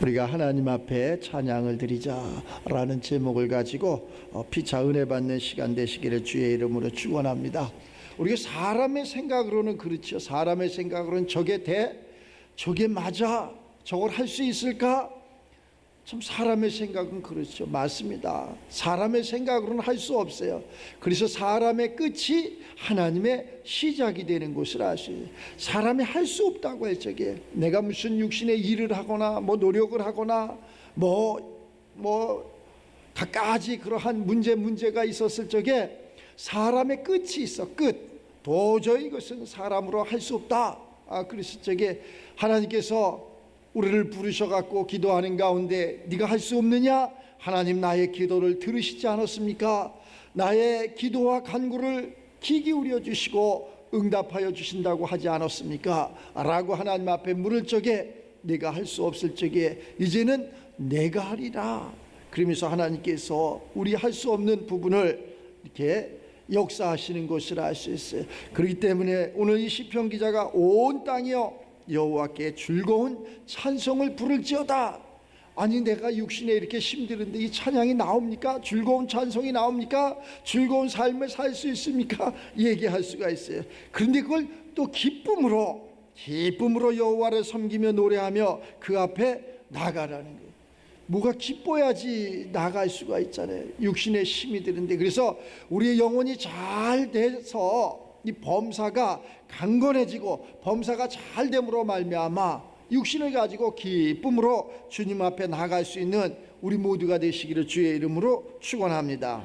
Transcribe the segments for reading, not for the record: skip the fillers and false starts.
우리가 하나님 앞에 찬양을 드리자라는 제목을 가지고 피차 은혜 받는 시간 되시기를 주의 이름으로 축원합니다. 우리가 사람의 생각으로는 그렇죠. 사람의 생각으로는 저게 맞아? 저걸 할 수 있을까? 참 사람의 생각은 그렇죠. 맞습니다. 사람의 생각으로는 할 수 없어요. 그래서 사람의 끝이 하나님의 시작이 되는 것을 아셔요. 사람이 할 수 없다고 해요. 저게 내가 무슨 육신의 일을 하거나 노력을 하거나 갖가지 그러한 문제가 있었을 적에 사람의 끝이 있어. 끝. 도저히 이것은 사람으로 할 수 없다. 그랬을 적에 하나님께서 우리를 부르셔갖고 기도하는 가운데 네가 할 수 없느냐? 하나님 나의 기도를 들으시지 않았습니까? 나의 기도와 간구를 귀 기울여 주시고 응답하여 주신다고 하지 않았습니까? 라고 하나님 앞에 물을 적에 네가 할 수 없을 적에 이제는 내가 하리라. 그러면서 하나님께서 우리 할 수 없는 부분을 이렇게 역사하시는 것을 알 수 있어요. 그렇기 때문에 오늘 이 시편 기자가 온 땅이여 여호와께 즐거운 찬송을 부를지어다. 아니 내가 육신에 이렇게 힘들은데 이 찬양이 나옵니까? 즐거운 찬송이 나옵니까? 즐거운 삶을 살 수 있습니까? 얘기할 수가 있어요. 그런데 그걸 또 기쁨으로 여호와를 섬기며 노래하며 그 앞에 나가라는 거예요. 뭐가 기뻐야지 나갈 수가 있잖아요. 육신에 힘이 드는데. 그래서 우리의 영혼이 잘 돼서 이 범사가 강건해지고 범사가 잘 됨으로 말미암아 육신을 가지고 기쁨으로 주님 앞에 나갈 수 있는 우리 모두가 되시기를 주의 이름으로 축원합니다.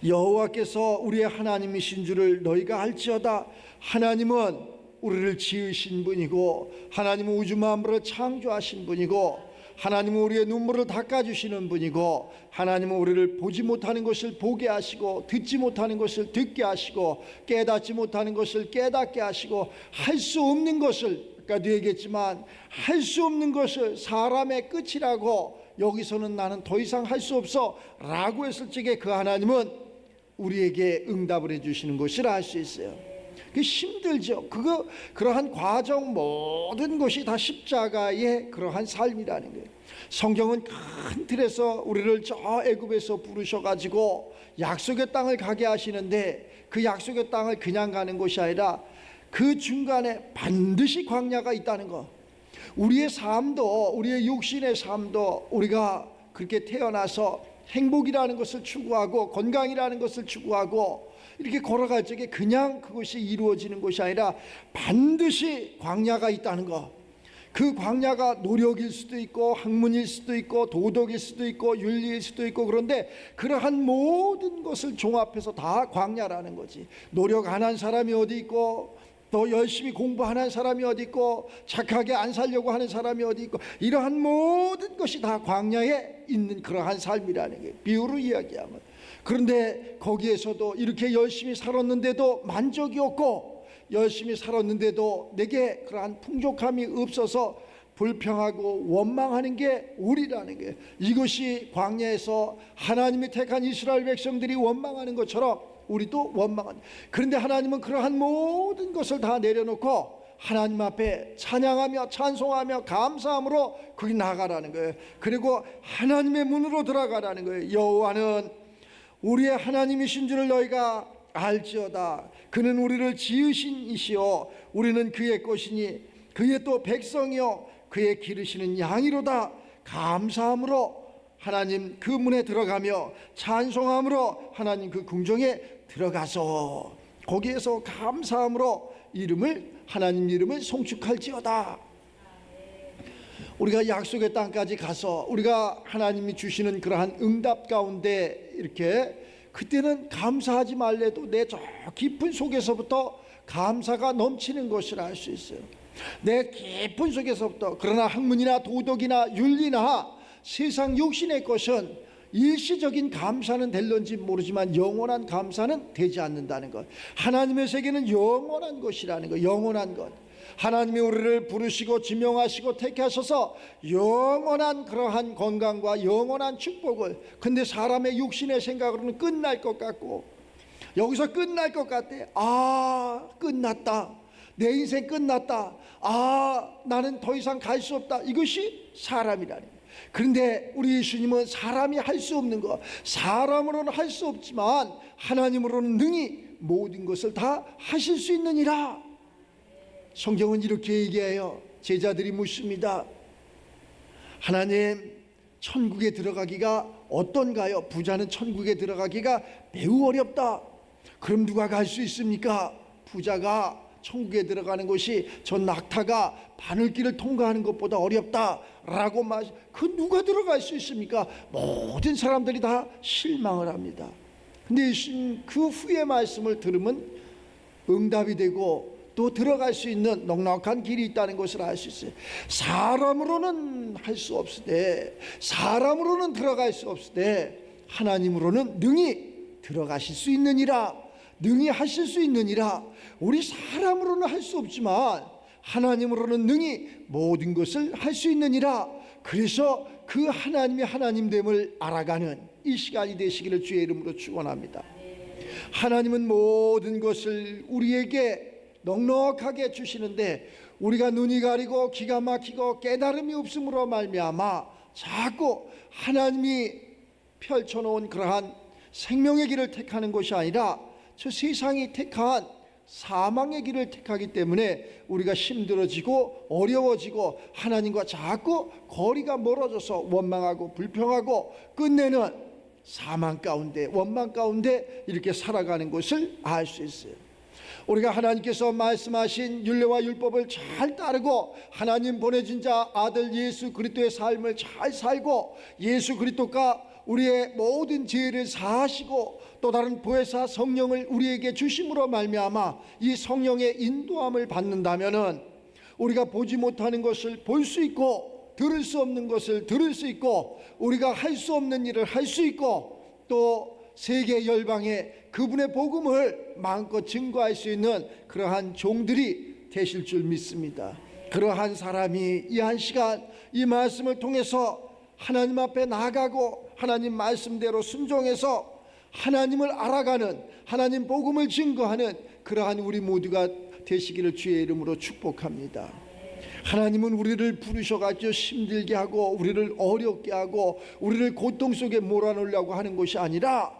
여호와께서 우리의 하나님이신 줄을 너희가 알지어다. 하나님은 우리를 지으신 분이고 하나님은 우주 만물을 창조하신 분이고 하나님은 우리의 눈물을 닦아주시는 분이고 하나님은 우리를 보지 못하는 것을 보게 하시고 듣지 못하는 것을 듣게 하시고 깨닫지 못하는 것을 깨닫게 하시고 할 수 없는 것을 아까도 얘기했지만 할 수 없는 것을 사람의 끝이라고 여기서는 나는 더 이상 할 수 없어 라고 했을 적에 그 하나님은 우리에게 응답을 해주시는 것을 알 수 있어요. 힘들죠. 그러한 과정 모든 것이 다 십자가의 그러한 삶이라는 거예요. 성경은 큰 틀에서 우리를 저 애굽에서 부르셔가지고 약속의 땅을 가게 하시는데 그 약속의 땅을 그냥 가는 것이 아니라 그 중간에 반드시 광야가 있다는 거. 우리의 삶도 우리의 육신의 삶도 우리가 그렇게 태어나서 행복이라는 것을 추구하고 건강이라는 것을 추구하고 이렇게 걸어갈 적에 그냥 그것이 이루어지는 것이 아니라 반드시 광야가 있다는 것. 그 광야가 노력일 수도 있고 학문일 수도 있고 도덕일 수도 있고 윤리일 수도 있고 그런데 그러한 모든 것을 종합해서 다 광야라는 거지. 노력 안 한 사람이 어디 있고 또 열심히 공부하는 사람이 어디 있고 착하게 안 살려고 하는 사람이 어디 있고 이러한 모든 것이 다 광야에 있는 그러한 삶이라는 거예요. 비유로 이야기하면. 그런데 거기에서도 이렇게 열심히 살았는데도 만족이 없고 열심히 살았는데도 내게 그러한 풍족함이 없어서 불평하고 원망하는 게 우리라는 게 이것이 광야에서 하나님이 택한 이스라엘 백성들이 원망하는 것처럼 우리도 원망한. 그런데 하나님은 그러한 모든 것을 다 내려놓고 하나님 앞에 찬양하며 찬송하며 감사함으로 거기 나가라는 거예요. 그리고 하나님의 문으로 들어가라는 거예요. 여호와는 우리의 하나님이신 줄을 너희가 알지어다. 그는 우리를 지으신 이시요 우리는 그의 것이니 그의 또 백성이요 그의 기르시는 양이로다. 감사함으로 하나님 그 문에 들어가며 찬송함으로 하나님 그 궁정에 들어가서 거기에서 감사함으로 하나님 이름을 송축할지어다. 우리가 약속의 땅까지 가서 우리가 하나님이 주시는 그러한 응답 가운데 이렇게 그때는 감사하지 말래도 내 저 깊은 속에서부터 감사가 넘치는 것을 알 수 있어요. 내 깊은 속에서부터. 그러나 학문이나 도덕이나 윤리나 세상 육신의 것은 일시적인 감사는 될런지 모르지만 영원한 감사는 되지 않는다는 것. 하나님의 세계는 영원한 것이라는 것. 영원한 것. 하나님이 우리를 부르시고 지명하시고 택하셔서 영원한 그러한 건강과 영원한 축복을. 근데 사람의 육신의 생각으로는 끝날 것 같고 여기서 끝날 것 같아. 끝났다. 내 인생 끝났다. 나는 더 이상 갈 수 없다. 이것이 사람이라는 거예요. 그런데 우리 예수님은 사람이 할 수 없는 것, 사람으로는 할 수 없지만 하나님으로는 능히 모든 것을 다 하실 수 있느니라. 성경은 이렇게 얘기해요. 제자들이 묻습니다. 하나님, 천국에 들어가기가 어떤가요? 부자는 천국에 들어가기가 매우 어렵다. 그럼 누가 갈 수 있습니까? 부자가 천국에 들어가는 것이 저 낙타가 바늘길을 통과하는 것보다 어렵다라고 그 누가 들어갈 수 있습니까? 모든 사람들이 다 실망을 합니다. 근데 예수님 그 후의 말씀을 들으면 응답이 되고 또 들어갈 수 있는 넉넉한 길이 있다는 것을 알 수 있어요. 사람으로는 할 수 없으되, 사람으로는 들어갈 수 없으되 하나님으로는 능히 들어가실 수 있느니라. 능히 하실 수 있느니라. 우리 사람으로는 할 수 없지만 하나님으로는 능히 모든 것을 할 수 있느니라. 그래서 그 하나님의 하나님됨을 알아가는 이 시간이 되시기를 주의 이름으로 축원합니다. 하나님은 모든 것을 우리에게 넉넉하게 주시는데 우리가 눈이 가리고 기가 막히고 깨달음이 없음으로 말미암아 자꾸 하나님이 펼쳐놓은 그러한 생명의 길을 택하는 것이 아니라 저 세상이 택한 사망의 길을 택하기 때문에 우리가 힘들어지고 어려워지고 하나님과 자꾸 거리가 멀어져서 원망하고 불평하고 끝내는 사망 가운데, 원망 가운데 이렇게 살아가는 것을 알 수 있어요. 우리가 하나님께서 말씀하신 율례와 율법을 잘 따르고 하나님 보내신 자 아들 예수 그리스도의 삶을 잘 살고 예수 그리스도가 우리의 모든 죄를 사하시고 또 다른 보혜사 성령을 우리에게 주심으로 말미암아 이 성령의 인도함을 받는다면은 우리가 보지 못하는 것을 볼 수 있고 들을 수 없는 것을 들을 수 있고 우리가 할 수 없는 일을 할 수 있고 또 세계 열방에 그분의 복음을 마음껏 증거할 수 있는 그러한 종들이 되실 줄 믿습니다. 그러한 사람이 이 한 시간 이 말씀을 통해서 하나님 앞에 나아가고 하나님 말씀대로 순종해서 하나님을 알아가는, 하나님 복음을 증거하는 그러한 우리 모두가 되시기를 주의 이름으로 축복합니다. 하나님은 우리를 부르셔가지고 힘들게 하고 우리를 어렵게 하고 우리를 고통 속에 몰아넣으려고 하는 것이 아니라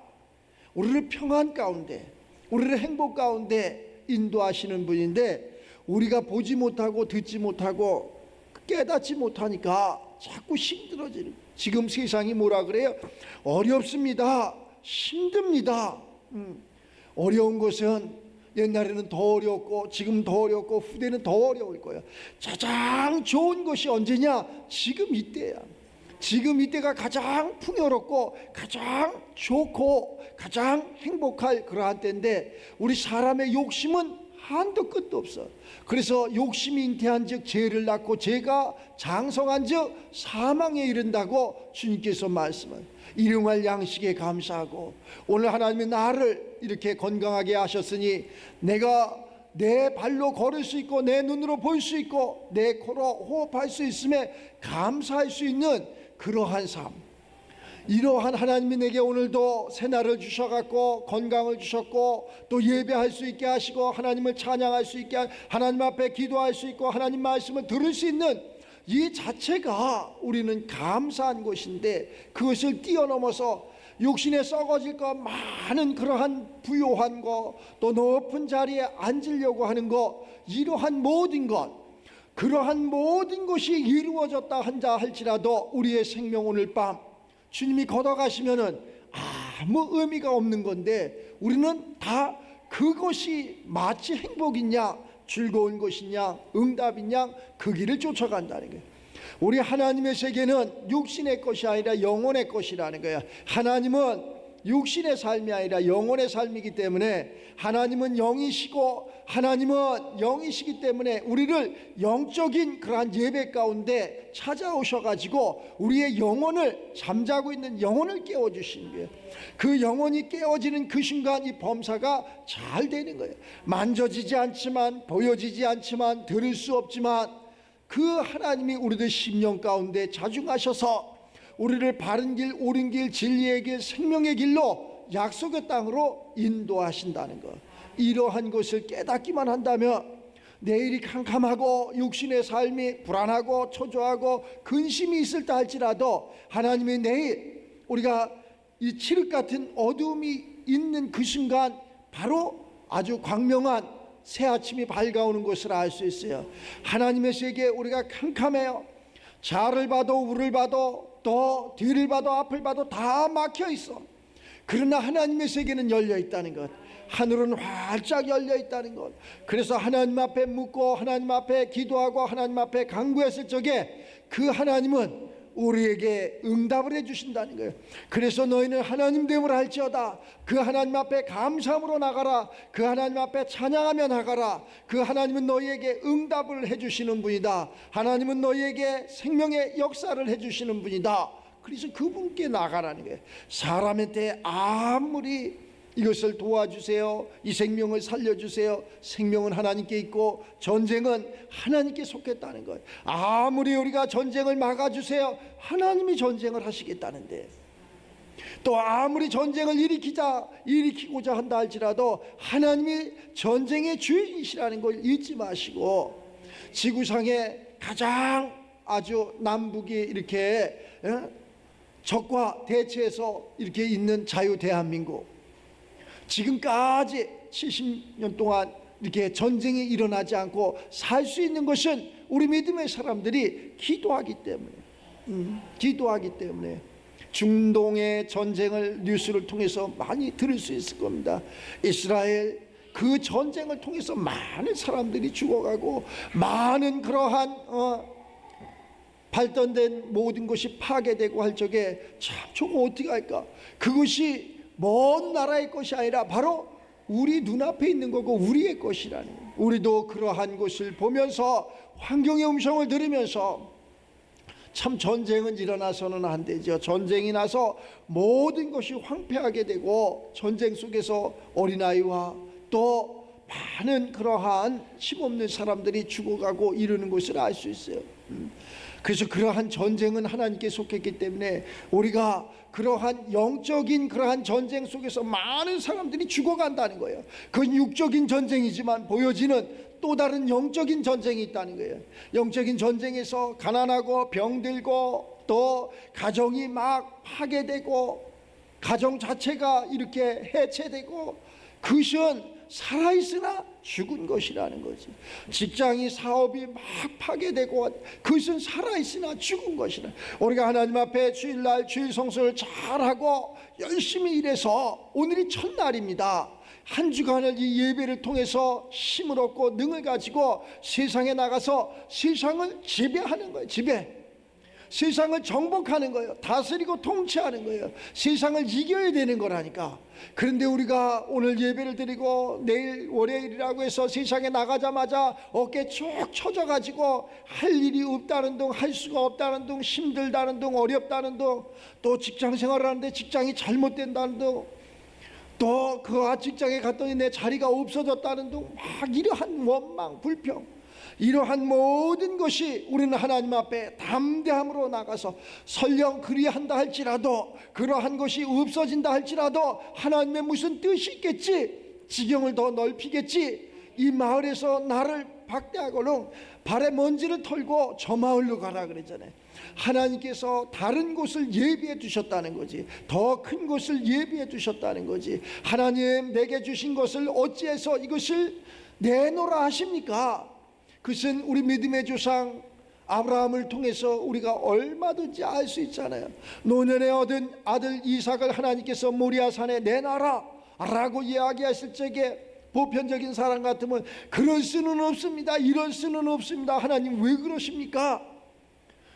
우리를 평안 가운데, 우리를 행복 가운데 인도하시는 분인데 우리가 보지 못하고 듣지 못하고 깨닫지 못하니까 자꾸 힘들어지는. 지금 세상이 뭐라 그래요? 어렵습니다. 힘듭니다. 어려운 것은 옛날에는 더 어려웠고 지금 더 어렵고 후대는 더 어려울 거예요. 가장 좋은 것이 언제냐? 지금 이때야. 지금 이때가 가장 풍요롭고 가장 좋고 가장 행복할 그러한 때인데 우리 사람의 욕심은 한도 끝도 없어. 그래서 욕심이 잉태한 즉 죄를 낳고 죄가 장성한 즉 사망에 이른다고 주님께서 말씀을. 일용할 양식에 감사하고 오늘 하나님이 나를 이렇게 건강하게 하셨으니 내가 내 발로 걸을 수 있고 내 눈으로 볼 수 있고 내 코로 호흡할 수 있음에 감사할 수 있는 그러한 삶, 이러한 하나님이 내게 오늘도 새날을 주셔갖고 건강을 주셨고 또 예배할 수 있게 하시고 하나님을 찬양할 수 있게 하나님 앞에 기도할 수 있고 하나님 말씀을 들을 수 있는 이 자체가 우리는 감사한 것인데 그것을 뛰어넘어서 육신에 썩어질 것 많은 그러한 부요한 것 또 높은 자리에 앉으려고 하는 것 이러한 모든 것 그러한 모든 것이 이루어졌다 한자 할지라도 우리의 생명 오늘 밤 주님이 걷어가시면은 아무 의미가 없는 건데 우리는 다 그것이 마치 행복이냐 즐거운 것이냐 응답이냐 그 길을 쫓아간다는 거예요. 우리 하나님의 세계는 육신의 것이 아니라 영혼의 것이라는 거예요. 하나님은 육신의 삶이 아니라 영혼의 삶이기 때문에 하나님은 영이시고 하나님은 영이시기 때문에 우리를 영적인 그러한 예배 가운데 찾아오셔가지고 우리의 영혼을 잠자고 있는 영혼을 깨워주시는 거예요. 그 영혼이 깨어지는 그 순간 이 범사가 잘 되는 거예요. 만져지지 않지만 보여지지 않지만 들을 수 없지만 그 하나님이 우리들 심령 가운데 자중하셔서 우리를 바른 길, 옳은 길, 진리의 길, 생명의 길로 약속의 땅으로 인도하신다는 것. 이러한 것을 깨닫기만 한다면 내일이 캄캄하고 육신의 삶이 불안하고 초조하고 근심이 있을 때 할지라도 하나님의 내일, 우리가 이 칠흑 같은 어두움이 있는 그 순간 바로 아주 광명한 새 아침이 밝아오는 것을 알 수 있어요. 하나님의 세계에 우리가 캄캄해요. 좌를 봐도 우를 봐도 또 뒤를 봐도 앞을 봐도 다 막혀 있어. 그러나 하나님의 세계는 열려 있다는 것, 하늘은 활짝 열려 있다는 것. 그래서 하나님 앞에 묻고 하나님 앞에 기도하고 하나님 앞에 간구했을 적에 그 하나님은 우리에게 응답을 해주신다는 거예요. 그래서 너희는 하나님 됨을 알지어다. 그 하나님 앞에 감사함으로 나가라. 그 하나님 앞에 찬양하며 나가라. 그 하나님은 너희에게 응답을 해주시는 분이다. 하나님은 너희에게 생명의 역사를 해주시는 분이다. 그래서 그분께 나가라는 거예요. 사람한테 아무리 이것을 도와주세요, 이 생명을 살려주세요, 생명은 하나님께 있고 전쟁은 하나님께 속했다는 거예요. 아무리 우리가 전쟁을 막아주세요, 하나님이 전쟁을 하시겠다는데, 또 아무리 전쟁을 일으키고자 한다 할지라도 하나님이 전쟁의 주인이시라는 걸 잊지 마시고, 지구상에 가장 아주 남북이 이렇게 적과 대치해서 이렇게 있는 자유 대한민국, 지금까지 70년 동안 이렇게 전쟁이 일어나지 않고 살 수 있는 것은 우리 믿음의 사람들이 기도하기 때문에 중동의 전쟁을 뉴스를 통해서 많이 들을 수 있을 겁니다. 이스라엘 그 전쟁을 통해서 많은 사람들이 죽어가고 많은 그러한 발전된 모든 것이 파괴되고 할 적에 참 저거 어떻게 할까? 그것이 먼 나라의 것이 아니라 바로 우리 눈앞에 있는 거고 우리의 것이라는 거예요. 우리도 그러한 것을 보면서 환경의 음성을 들으면서 참 전쟁은 일어나서는 안 되죠. 전쟁이 나서 모든 것이 황폐하게 되고 전쟁 속에서 어린아이와 또 많은 그러한 힘없는 사람들이 죽어가고 이러는 것을 알 수 있어요. 그래서 그러한 전쟁은 하나님께 속했기 때문에 우리가 그러한 영적인 그러한 전쟁 속에서 많은 사람들이 죽어간다는 거예요. 그건 육적인 전쟁이지만 보여지는 또 다른 영적인 전쟁이 있다는 거예요. 영적인 전쟁에서 가난하고 병들고 또 가정이 막 파괴되고 가정 자체가 이렇게 해체되고, 그것은 살아있으나 죽은 것이라는 거지. 직장이 사업이 막 파괴되고 그것은 살아있으나 죽은 것이라. 우리가 하나님 앞에 주일날 주일 성수를 잘하고 열심히 일해서 오늘이 첫날입니다. 한 주간을 이 예배를 통해서 힘을 얻고 능을 가지고 세상에 나가서 세상을 지배하는 거예요. 세상을 정복하는 거예요. 다스리고 통치하는 거예요. 세상을 이겨야 되는 거라니까. 그런데 우리가 오늘 예배를 드리고 내일 월요일이라고 해서 세상에 나가자마자 어깨 쭉 쳐져가지고 할 일이 없다는 둥, 할 수가 없다는 둥, 힘들다는 둥, 어렵다는 둥, 또 직장 생활을 하는데 직장이 잘못된다는 둥, 또 그 직장에 갔더니 내 자리가 없어졌다는 둥, 막 이러한 원망, 불평, 이러한 모든 것이 우리는 하나님 앞에 담대함으로 나가서 설령 그리한다 할지라도, 그러한 것이 없어진다 할지라도 하나님의 무슨 뜻이 있겠지, 지경을 더 넓히겠지, 이 마을에서 나를 박대하고는 발에 먼지를 털고 저 마을로 가라 그랬잖아요. 하나님께서 다른 곳을 예비해 두셨다는 거지. 더 큰 곳을 예비해 두셨다는 거지. 하나님 내게 주신 것을 어찌해서 이것을 내놓으라 하십니까? 그것은 우리 믿음의 조상 아브라함을 통해서 우리가 얼마든지 알 수 있잖아요. 노년에 얻은 아들 이삭을 하나님께서 모리아산에 내놔라 라고 이야기했을 적에 보편적인 사람 같으면 그럴 수는 없습니다, 이럴 수는 없습니다, 하나님 왜 그러십니까?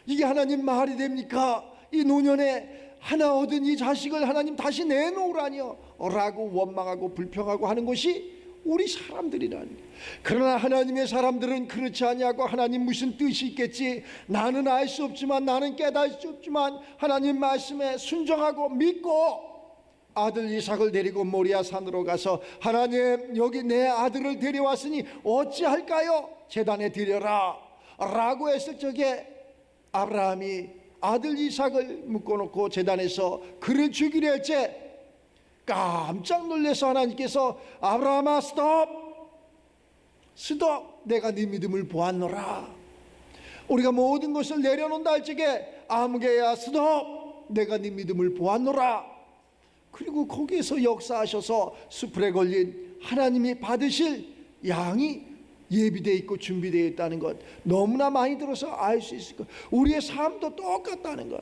이게 하나님 말이 됩니까? 이 노년에 하나 얻은 이 자식을 하나님 다시 내놓으라니요 라고 원망하고 불평하고 하는 것이 우리 사람들이라는 거예요. 그러나 하나님의 사람들은 그렇지 아니하고 하나님 무슨 뜻이 있겠지, 나는 알 수 없지만, 나는 깨달을 수 없지만 하나님 말씀에 순종하고 믿고 아들 이삭을 데리고 모리아 산으로 가서 하나님 여기 내 아들을 데려왔으니 어찌할까요? 제단에 드려라 라고 했을 적에 아브라함이 아들 이삭을 묶어놓고 제단에서 그를 죽이려 했지, 깜짝 놀라서 하나님께서 아브라함아 스톱, 내가 네 믿음을 보았노라. 우리가 모든 것을 내려놓는다 할 적에 아무개야 스톱, 내가 네 믿음을 보았노라. 그리고 거기에서 역사하셔서 수풀에 걸린 하나님이 받으실 양이 예비되어 있고 준비되어 있다는 것, 너무나 많이 들어서 알 수 있을 것. 우리의 삶도 똑같다는 것.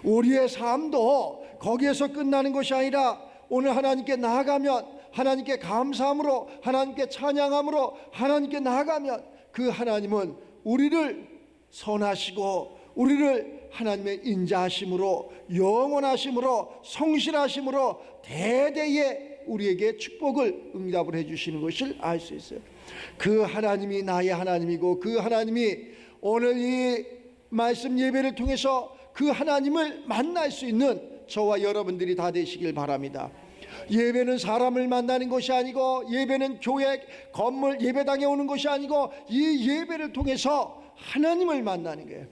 우리의 삶도 거기에서 끝나는 것이 아니라 오늘 하나님께 나아가면, 하나님께 감사함으로, 하나님께 찬양함으로 하나님께 나아가면 그 하나님은 우리를 선하시고 우리를 하나님의 인자하심으로, 영원하심으로, 성실하심으로 대대의 우리에게 축복을 응답을 해주시는 것을 알 수 있어요. 그 하나님이 나의 하나님이고 그 하나님이 오늘 이 말씀 예배를 통해서 그 하나님을 만날 수 있는 저와 여러분들이 다 되시길 바랍니다. 예배는 사람을 만나는 것이 아니고, 예배는 교회 건물 예배당에 오는 것이 아니고, 이 예배를 통해서 하나님을 만나는 거예요.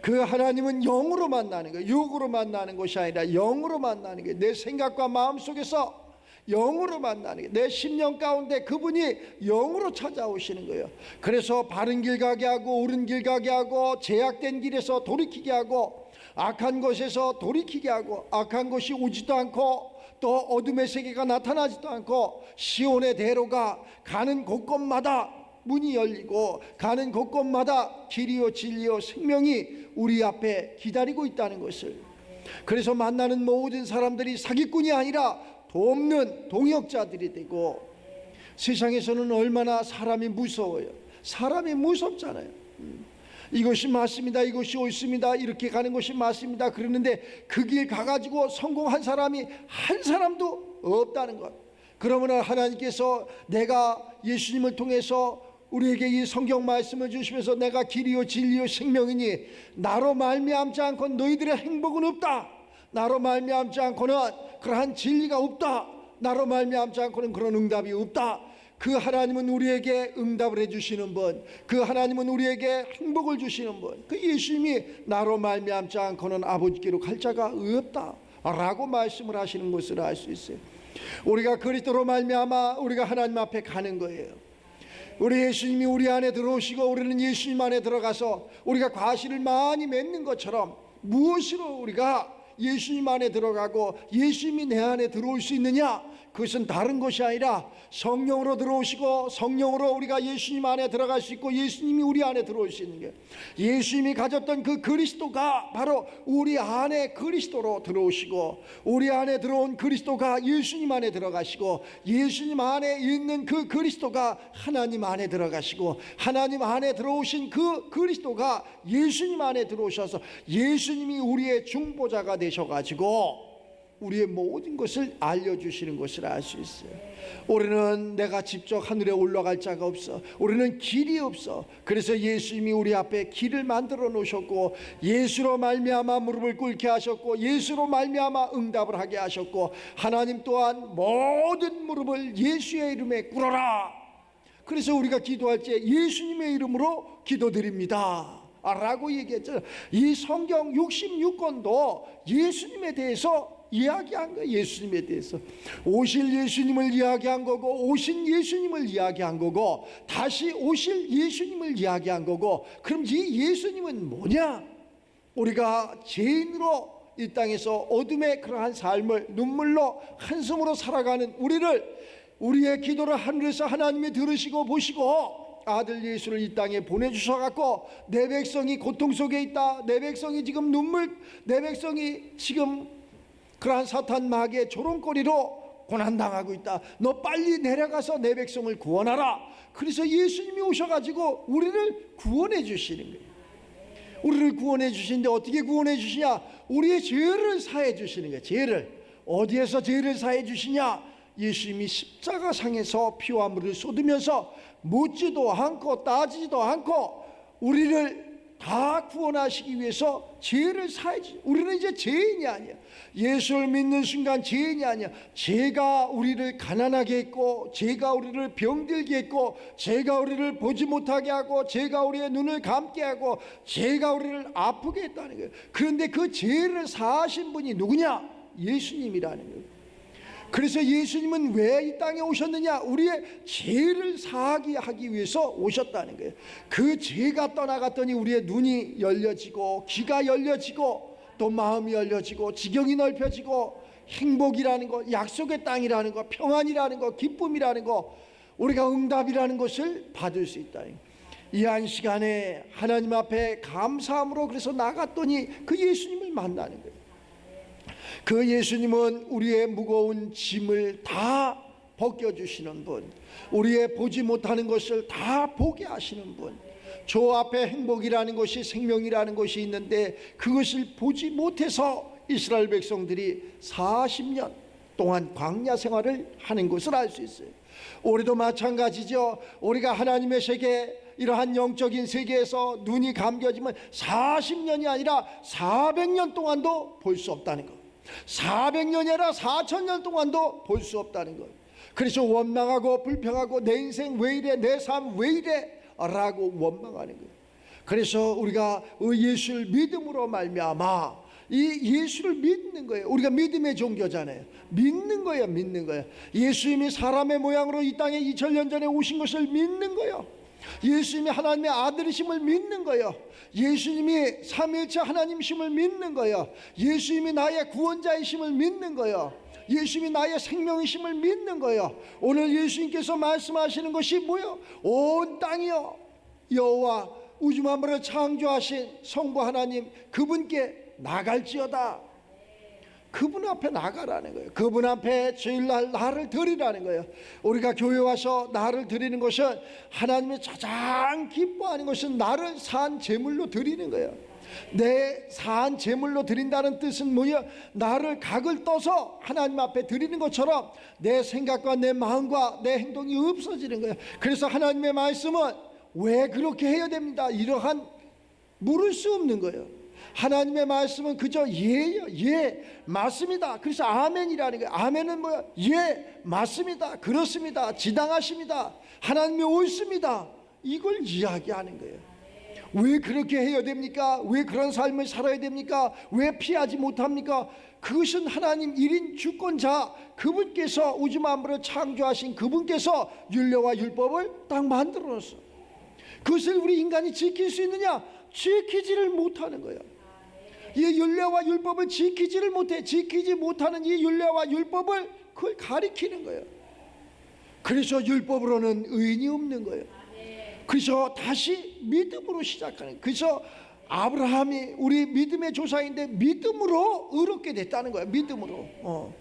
그 하나님은 영으로 만나는 거예요. 육으로 만나는 것이 아니라 영으로 만나는 거예요. 내 생각과 마음 속에서 영으로 만나는 거예요. 내 심령 가운데 그분이 영으로 찾아오시는 거예요. 그래서 바른 길 가게 하고 옳은 길 가게 하고, 제약된 길에서 돌이키게 하고, 악한 것에서 돌이키게 하고, 악한 것이 오지도 않고 또 어둠의 세계가 나타나지도 않고, 시온의 대로가 가는 곳곳마다 문이 열리고 가는 곳곳마다 길이요 진리요 생명이 우리 앞에 기다리고 있다는 것을, 그래서 만나는 모든 사람들이 사기꾼이 아니라 돕는 동역자들이 되고, 세상에서는 얼마나 사람이 무서워요. 사람이 무섭잖아요. 이것이 맞습니다, 이것이 옳습니다, 이렇게 가는 것이 맞습니다, 그러는데 그 길 가가지고 성공한 사람이 한 사람도 없다는 것. 그러면 하나님께서 내가 예수님을 통해서 우리에게 이 성경 말씀을 주시면서 내가 길이요 진리요 생명이니 나로 말미암지 않고 너희들의 행복은 없다, 나로 말미암지 않고는 그러한 진리가 없다, 나로 말미암지 않고는 그런 응답이 없다. 그 하나님은 우리에게 응답을 해주시는 분, 그 하나님은 우리에게 행복을 주시는 분, 그 예수님이 나로 말미암지 않고는 아버지께로 갈 자가 없다 라고 말씀을 하시는 것을 알 수 있어요. 우리가 그리스도로 말미암아 우리가 하나님 앞에 가는 거예요. 우리 예수님이 우리 안에 들어오시고 우리는 예수님 안에 들어가서 우리가 과실을 많이 맺는 것처럼, 무엇으로 우리가 예수님 안에 들어가고 예수님이 내 안에 들어올 수 있느냐? 그것은 다른 것이 아니라 성령으로 들어오시고 성령으로 우리가 예수님 안에 들어갈 수 있고 예수님이 우리 안에 들어올 수 있는 게, 예수님이 가졌던 그 그리스도가 바로 우리 안에 그리스도로 들어오시고, 우리 안에 들어온 그리스도가 예수님 안에 들어가시고, 예수님 안에 있는 그 그리스도가 하나님 안에 들어가시고, 하나님 안에 들어오신 그 그리스도가 예수님 안에 들어오셔서 예수님이 우리의 중보자가 되셔가지고 우리의 모든 것을 알려주시는 것을 알 수 있어요. 우리는 내가 직접 하늘에 올라갈 자가 없어, 우리는 길이 없어. 그래서 예수님이 우리 앞에 길을 만들어 놓으셨고, 예수로 말미암아 무릎을 꿇게 하셨고, 예수로 말미암아 응답을 하게 하셨고, 하나님 또한 모든 무릎을 예수의 이름에 꿇어라. 그래서 우리가 기도할 때 예수님의 이름으로 기도드립니다 라고 얘기했잖아요. 이 성경 66권도 예수님에 대해서 이야기한 거예요. 예수님에 대해서 오실 예수님을 이야기한 거고, 오신 예수님을 이야기한 거고, 다시 오실 예수님을 이야기한 거고. 그럼 이 예수님은 뭐냐? 우리가 죄인으로 이 땅에서 어둠의 그러한 삶을 눈물로 한숨으로 살아가는 우리의 기도를 하늘에서 하나님이 들으시고 보시고 아들 예수를 이 땅에 보내주셔갖고, 내 백성이 고통 속에 있다, 내 백성이 지금 내 백성이 지금 그러한 사탄 마귀의 조롱거리로 고난당하고 있다, 너 빨리 내려가서 내 백성을 구원하라. 그래서 예수님이 오셔가지고 우리를 구원해 주시는 거예요. 우리를 구원해 주시는데 어떻게 구원해 주시냐? 우리의 죄를 사해 주시는 거예요. 죄를 어디에서 죄를 사해 주시냐? 예수님이 십자가상에서 피와 물을 쏟으면서 묻지도 않고 따지지도 않고 우리를 다 구원하시기 위해서 죄를 사야지. 우리는 이제 죄인이 아니야. 예수를 믿는 순간 죄인이 아니야. 죄가 우리를 가난하게 했고, 죄가 우리를 병들게 했고, 죄가 우리를 보지 못하게 하고, 죄가 우리의 눈을 감게 하고, 죄가 우리를 아프게 했다는 거예요. 그런데 그 죄를 사하신 분이 누구냐? 예수님이라는 거예요. 그래서 예수님은 왜 이 땅에 오셨느냐? 우리의 죄를 사하게 하기 위해서 오셨다는 거예요. 그 죄가 떠나갔더니 우리의 눈이 열려지고 귀가 열려지고 또 마음이 열려지고 지경이 넓혀지고 행복이라는 것, 약속의 땅이라는 것, 평안이라는 것, 기쁨이라는 것, 우리가 응답이라는 것을 받을 수 있다. 이 한 시간에 하나님 앞에 감사함으로 그래서 나갔더니 그 예수님을 만나는 거예요. 그 예수님은 우리의 무거운 짐을 다 벗겨주시는 분, 우리의 보지 못하는 것을 다 보게 하시는 분. 저 앞에 행복이라는 것이, 생명이라는 것이 있는데 그것을 보지 못해서 이스라엘 백성들이 40년 동안 광야 생활을 하는 것을 알 수 있어요. 우리도 마찬가지죠. 우리가 하나님의 세계, 이러한 영적인 세계에서 눈이 감겨지면 40년이 아니라 400년 동안도 볼 수 없다는 것, 400년이 아니라 4000년 동안도 볼 수 없다는 것. 그래서 원망하고 불평하고 내 인생 왜 이래, 내 삶 왜 이래 라고 원망하는 거예요. 그래서 우리가 예수를 믿음으로 말미암아 이 예수를 믿는 거예요. 우리가 믿음의 종교잖아요. 믿는 거예요. 믿는 거예요. 예수님이 사람의 모양으로 이 땅에 2000년 전에 오신 것을 믿는 거예요. 예수님이 하나님의 아들이심을 믿는 거예요. 예수님이 삼위일체 하나님이심을 믿는 거예요. 예수님이 나의 구원자이심을 믿는 거예요. 예수님이 나의 생명이심을 믿는 거예요. 오늘 예수님께서 말씀하시는 것이 뭐예요? 온 땅이요 여호와 우주 만물을 창조하신 성부 하나님 그분께 나갈지어다. 그분 앞에 나가라는 거예요. 그분 앞에 주일날 나를 드리라는 거예요. 우리가 교회 와서 나를 드리는 것은, 하나님이 가장 기뻐하는 것은 나를 산 제물로 드리는 거예요. 내 산 제물로 드린다는 뜻은 뭐예요? 나를 각을 떠서 하나님 앞에 드리는 것처럼 내 생각과 내 마음과 내 행동이 없어지는 거예요. 그래서 하나님의 말씀은 왜 그렇게 해야 됩니다, 이러한 물을 수 없는 거예요. 하나님의 말씀은 그저 예예요. 예, 맞습니다. 그래서 아멘이라는 거예요. 아멘은 뭐야? 예, 맞습니다. 그렇습니다. 지당하십니다. 하나님이 옳습니다. 이걸 이야기하는 거예요. 왜 그렇게 해야 됩니까? 왜 그런 삶을 살아야 됩니까? 왜 피하지 못합니까? 그것은 하나님 1인 주권자 그분께서 우주 만물을 창조하신 그분께서 율례와 율법을 딱 만들어 놨어. 그것을 우리 인간이 지킬 수 있느냐? 지키지를 못하는 거예요. 이 율례와 율법을 지키지를 못해. 지키지 못하는 이 율례와 율법을 그걸 가리키는 거예요. 그래서 율법으로는 의인이 없는 거예요. 그래서 다시 믿음으로 시작하는 거예요. 그래서 아브라함이 우리 믿음의 조상인데 믿음으로 의롭게 됐다는 거예요. 믿음으로.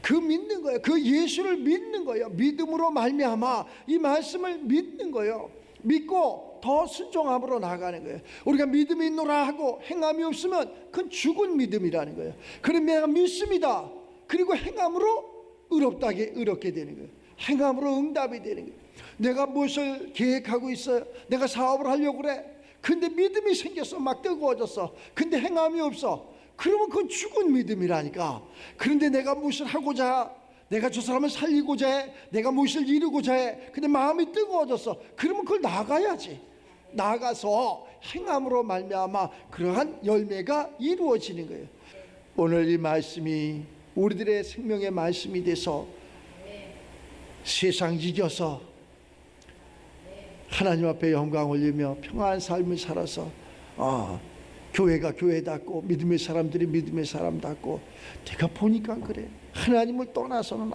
그 믿는 거예요. 그 예수를 믿는 거예요. 믿음으로 말미암아 이 말씀을 믿는 거예요. 믿고 더 순종함으로 나가는 거예요. 우리가 믿음이 있노라 하고 행함이 없으면 그건 죽은 믿음이라는 거예요. 그럼 내가 믿습니다. 그리고 행함으로 의롭게 되는 거예요. 행함으로 응답이 되는 거예요. 내가 무엇을 계획하고 있어요. 내가 사업을 하려고 그래. 근데 믿음이 생겼어. 막 뜨거워졌어. 근데 행함이 없어. 그러면 그건 죽은 믿음이라니까. 그런데 내가 무엇을 하고자, 내가 저 사람을 살리고자 해, 내가 무엇을 이루고자 해. 근데 마음이 뜨거워졌어. 그러면 그걸 나가야지. 나가서 행함으로 말미암아 그러한 열매가 이루어지는 거예요. 오늘 이 말씀이 우리들의 생명의 말씀이 돼서 세상 이겨서 하나님 앞에 영광 올리며 평안한 삶을 살아서 교회가 교회답고 믿음의 사람들이 믿음의 사람답고, 내가 보니까 그래. 하나님을 떠나서는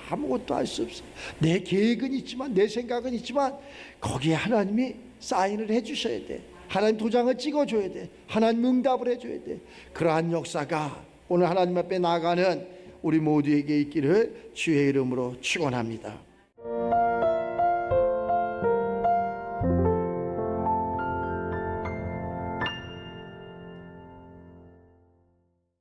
아무것도 할 수 없어. 내 계획은 있지만, 내 생각은 있지만 거기에 하나님이 사인을 해주셔야 돼. 하나님 도장을 찍어줘야 돼. 하나님 응답을 해줘야 돼. 그러한 역사가 오늘 하나님 앞에 나가는 우리 모두에게 있기를 주의 이름으로 축원합니다.